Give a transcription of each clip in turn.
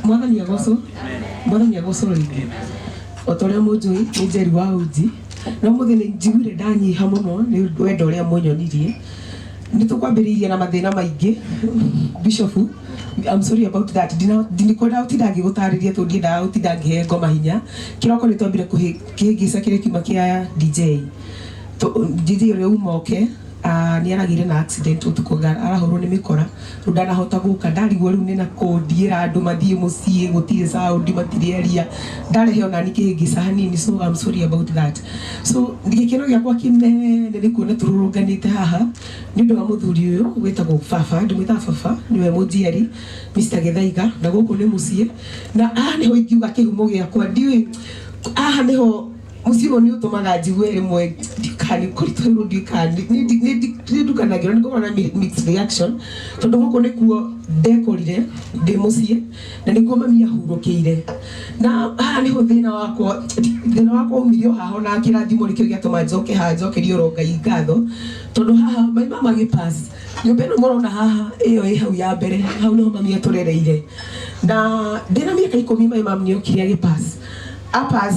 Mwathani agocwo ringi otoria munjui ni Njeri wa Uji no muthini njiguire ndanyiha muno ni wendo uria munyonirie ni tukwambiriria na mathina maingi Bishop. I'm sorry about that. Ndinikwenda utindangi gutariria tu ndiendaga utindangi he ngoma hinya kiroko ni twambire kuhingisa kire kiuma kia DJ uria umoke ni aragire na accident utuko arahurwo ni mikora ndanahota guka ndarigwo riu ni na kundiira andu mathie mucii gutire sound matiriaria ndarehe ona ni kihingisa hanini, so I'm sorry about that. So ngikino giakwa kinene ni kuona tururunganite haha ni ndu wa muthuri uyu witagwo Baba, ndimwita Baba niwe mujiari Mr. Githaiga na guku ni mucii na niho ingiuga kihumo giakwa ndiwi niho musimo ni utumaga njigwe rimwe ndikani kuritoiro ndikani ni ndukanagira ni ngona mixed reaction tondu guku ni kuo ndekorire ndi mucii na niguo mami ahurukire na niho thina wakwa umirio haho na kirathimo rikio giatuma njoke ha njokerio ro Ngai ngatho tondu haha maima magipass nyumba ino morona haha iyo hau ya mbere hau no mami aturereire na ndina miaka 10 maima mami okire agipass apass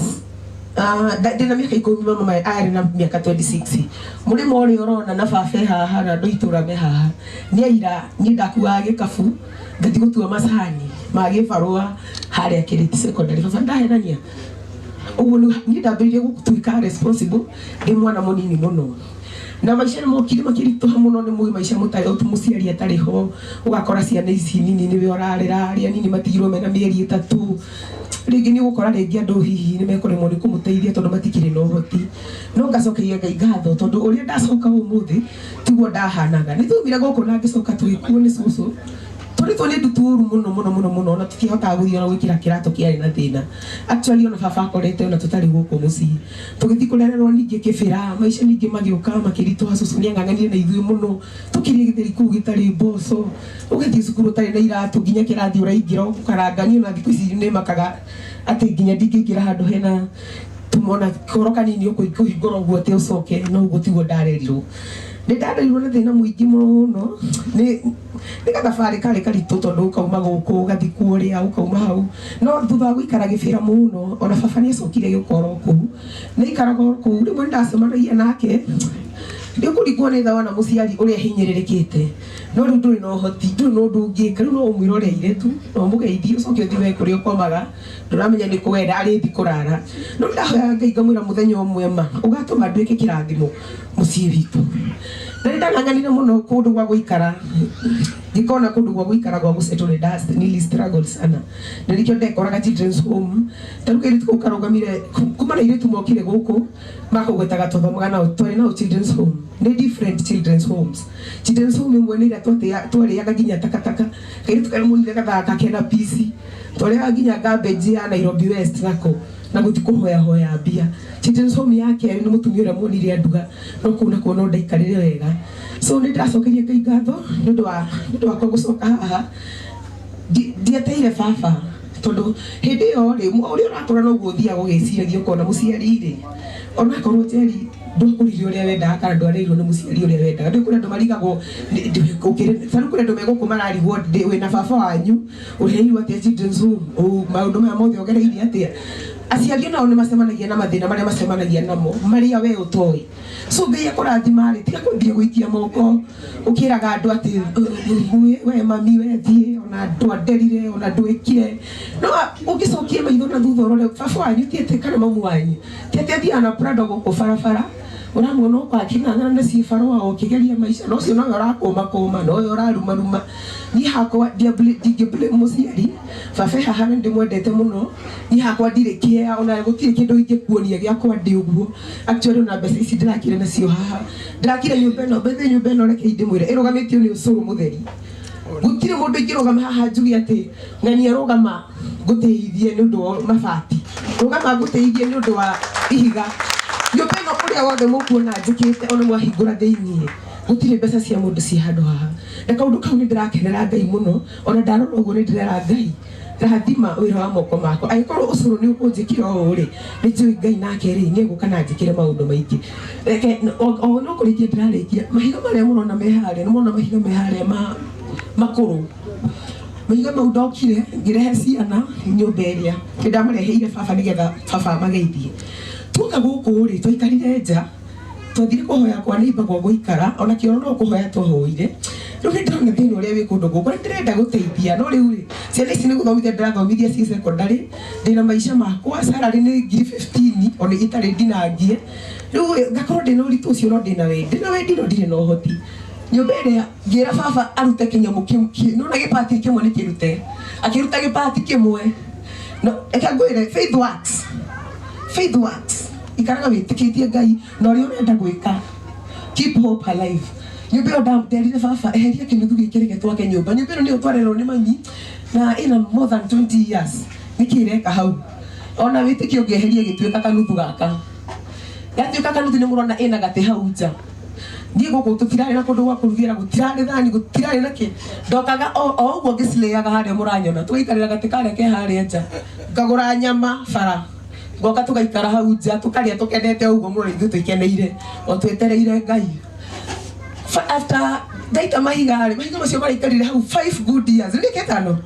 ndina miaka 10 mama ari na miaka 26 murimo uri urona na baba haha na ndoitura me haha ni aira ni ndakuwa gikabu ngati gutua macani magi barua haria Kiriti secondary baba ndahenania uguo ni ndambiririe gutuika responsible ndi mwana munini muno na maisha mokire makirituha muno ni mugi maisha mutari utumuciari atari ho ugakora ciana ici nini niwe urarera aria nini matigirwo mena mieri 3 ringi ni gukora ringi andu hihi ni mekoremwo ni kumuteithia tondu matikire no hoti no ngacokeria Ngai ngatho tondu uria ndacoka umuthi tiguo ndahanaga ni thumire guku na ngicoka twikuo ni cucu turi ni nduturu muno na tukihota guthia na gwikira kirato kiari na thina actually ona baba akorete ona tutari guku mucii tugithi kurererwo ningi kibira maisha ningi magioka makirituha cucu ni anganganire na ithui muno tukirie githeri kuu gitari mboco ugathii cukuru tari na iratu nginya kirathi uraingira ukarangani ona thiku ici ni makaga ati nginya ndingira handu hena tumona koroka nini ukuhingura uguo ati ucoke no uguo tiguo ndarerirwo ni ndarerirwo na thina muingi muno ni gathabari kari karitu tondu ukauma guku ugathi kuria ukauma hau no thutha wa guikara gibira muno ona baba ni acokire gukoro kuu ni ikaraga kuu rimwe ndacemanagia nake ndio kurigwo ni thawa na muciari uria hinyiririkite no riu nduri no hoti nduri no ndungika riu no umwiroreire tu no mugeithie ucoke thiwe kuria ukomaga nduramenya ni kuwenda ari thi kurara no ndahoya Ngai ngamwira muthenya umwe ma ugatuma nduike kirathimo mucii witu na ndanganganire muno kundu gwa guikara ngikona kundu gwa guikara gwa gusettle dust nili struggle sana na nikio ndekoraga children's home taruke ritiko karogamire kumana iritu mokire guku makugwetaga tuthomaga na twari na children's home ni different children's homes imwe ni twari yaga ginya takataka kairitu kari munire gathaka kena PC twari ginya garbage ya Nairobi West nako na gutiko hoya mbia children's home yake ni mutumia ura monire anduga no kuna kuona ndaikarire wega so ni ndacokeria Ngai ngatho ni ndu wa gucoka haha ndieteire baba tondu hindi yo ri uri uratura no guthia gugiciragia ukona muciari ri ona korwo Njeri ndukuririo uria wenda kana ndwareirwo ni muciari uria wenda ndu kuna ndumarigagwo ukire tanu kuna ndu meguku mararigwo wina baba wanyu ureirwo atia children's home maundu maya mothe ogereire atia aciari nao ni macemanagia na mathina maria macemanagia namo maria we utoi so Ngai akurathima ri tiga kuthie guikia moko ukiraga andu ati we mami we thie ona ndwanderire ona ndwikire no ugicokie maitho na thutha urore baba wanyu tiete kana mamu wanyu tiete thia na prado guku barabara uramwona kwa king'ang'ana na cibarua ukigeria maisha no cio no urakuma no uraruma ni hakwa ndingible muciari baba haha ndimwendete muno ni hakwa ndirikia ona gutire kindu ingikuonia giakwa ndi uguo actually ona mbeca ici ndirakire nacio haha ndirakire nyumba ino reke ndimwire irugamitio ni ucuru mutheri gutire mundu ingirugama haha njugi ati ng'ani arugama nguteithie ni undu wa mabati rugama nguteithie ni undu wa ihiga nyumba ino kuria wothe mukuona njikite ona mwahingura thiini gutire mbeca cia mundu ci handu haha na kaundu kau ni ndirakenera Ngai muno ona ndarora uguo ni ndirera Ngai rathima wira wa moko makwa aikorwo ucuru ni ukunjikira o ri ni njui Ngai nake ri ni guka na njikire maundu maingi reke o no kurikia ndirarikia mahiga maria muno na meharia ni muno mahiga meharia makuru Mahiga mau ndokire ngirehe ciana nyumba iria ndamareheire baba nigetha baba mageithie tuka guku ri twikarire nja twathire kuhoya kwa neighbor kwa guikara ona kioro no kuhoya twahoire riu ndona thina uria wi kundu guku ndirenda guteithia no riu ri ciana ici ni guthomithia ndirathomithia ci secondary ndina maisha makwa salary ni 15 ona itari ndinangie riu ngakorwo ndina uritu ucio no ndina wendi no ndire no hoti nyumba iria ngira baba arute kinyamu kimwe no na gipati kimwe ni kirute akiruta gipati kimwe no ekagwire faith works ikaraga witikitie Ngai no ri urenda gwika keep hope alive nyumba ndo ndamderire baba eheria kinuthu gikirige twake nyumba nyumba ndo ni utwarerwo ni mami na ina more than 20 years nikireka hau ona witikio ngeheria gitweka kanuthu gaka yatuika kanuthu ni murona ina gate hau nja ndiye guku tutirari na kundu gwa kurugira gutirari thani gutirari naki ndokaga o uguo ngisleyaga haria muranyona tuikarira gatikare ke haria nja ngagura nyama bara ngoka tugaikara hau nja tukaria tukenete uguo muno ithu tuikeneire o twetereire Ngai after daita mahiga macio maraikarire hau 5 good years niketano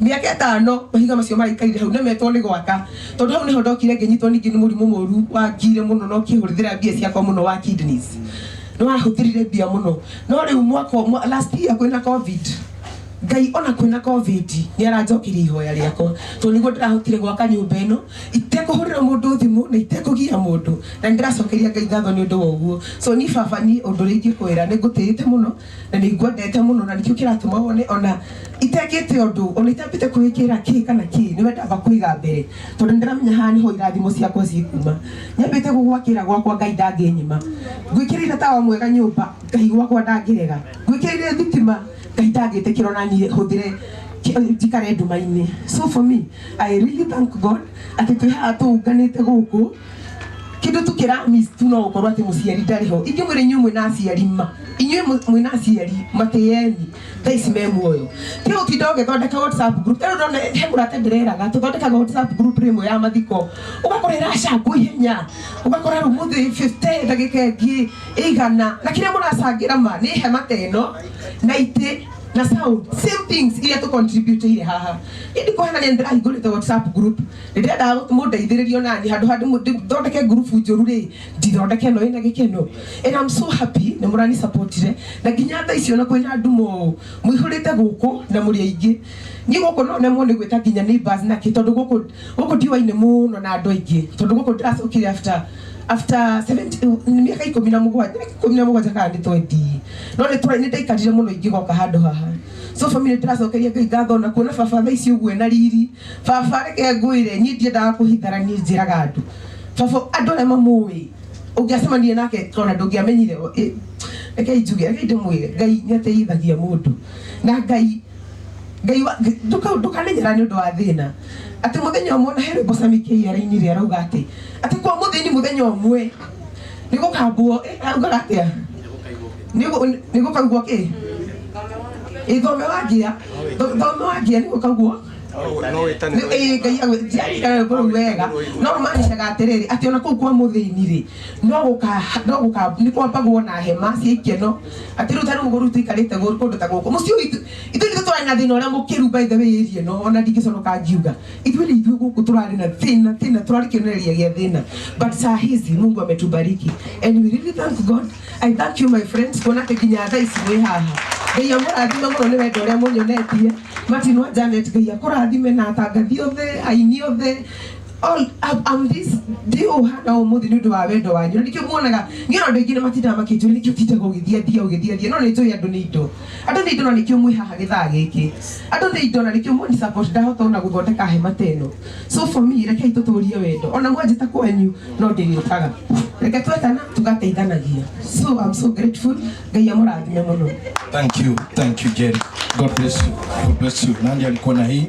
miaka 5 mahiga macio maraikarire hau nemetwo ni gwaka tondu hau niho ndokire nginyitwo ningi ni murimu moru wa ngire muno no kihurithira mbia ciakwa muno wa kidneys no ahutirire mbia muno no riu mwaka last year kwina covid Ngai ona kwina covid ni aranjokirie ihoya riakwa to niguo ndirahotire gwaka nyumba ino itekuhurira mundu thimu na itekugia mundu na ndiracokeria Ngai ngatho ni undu woguo so ni baba ni undu ringi kwira ni ngutite muno na ni ngwendete muno na nikio kiratuma wone ona itekite undu ona itambite kwikira ki kana ki ni wendaga kuiga mbere tondu ndiramenya haha niho irathimo ciakwa cikuma nyambite gugwakira gwakwa Ngai ndanginyima ngwikirire tawa mwega nyumba Ngai gwakwa ndangirega ngwikirire thitima Ngai ndangite na ni huthire jikare ndumaini so for me I really thank God ati twiha tuunganite guku kindu tukira miss tuno ukorwa ati muciari ndariho ingi mwire nyumwe na aciari ma inywe mwina aciari mateyeni thaisi me muoyo tio tidoge thondeka WhatsApp group ero ndone hemurate ndireraga tuthondeka WhatsApp group rimwe ya mathiko ugakorera shangu ihenya ugakora rumuthi 50 dagika ingi igana na kire muracangira ma ni hema teno na ite na sound same things ile to contribute ile haha ndi kohana ni ndira igore to WhatsApp group ndira mundeithiririo nani handu thondeke group njuru ri ndithondeke no ina gikeno and I'm so happy ni murani supportire na ginya tha icio na kwina ndumo muihurite guku na muri aingi ni guku no ne mwone gwita ginya neighbors na kitondu guku diwaine muno na andu aingi tondu guku ndiracokire after 70 miaka 17 kana 20 no ni twa ni ndaikarire muno ingigoka handu haha so family ndiracokeria Ngai ngatho na kuona baba tha ici uguo na riri baba reke ngwire nyi ndiendaga kuhithara ni njiraga andu baba andu arĩa mamũĩ ũngĩacemania nake ona ndũngĩamenyire reke njuge reke ndĩmwĩre Ngai nĩateithagia mũndũ na Ngai ndũkanenyera nĩ ũndũ wa thĩna ati muthenya umwe na here bosamikie yara-ini ria rauga ati kwa mutheni muthenya umwe nigukambwo auga atia nigukaigwo ki thome wagia nigukaigwo no wetani Ngai agwetiaga buru wega no maanishaga atiriri ati ona kuu kwa mutheni ri no guka ni kwambagwo na hema cia ikeno ati ru tari muguru tuikarite kundu ta guku mucio itu ni twari na thina uria mukiru by the way irie no ona ndingiconoka ngiuga ithu guku turari na thina turari kionereria gia thina but saa hizi Mungu ametubariki and we really thank God. I thank you my friends kuona tekinya tha ici wi haha Ngai amurathime muno ni wendo uria munyonetie Matinwa Janet Ngai akurathime na atangathi othe aini othe all am this dio hana umuthi ni undu wa wendo wanyu nikio muonaga ngiro andu aingi ni matinda makinjuri nikio titaga ugithia no ni tui andu ni indo na nikio mwi haha githaa giki andu ni indo na nikio mu support ndahota ona guthondeka hema teno so for me reke tuturie wendo ona mwanjita kwenyu no ndiriukaga reke twetana tugateithanagia so I'm so grateful Ngai amurathime muno. Thank you Jerry, God bless you. Nani alikuwa na hii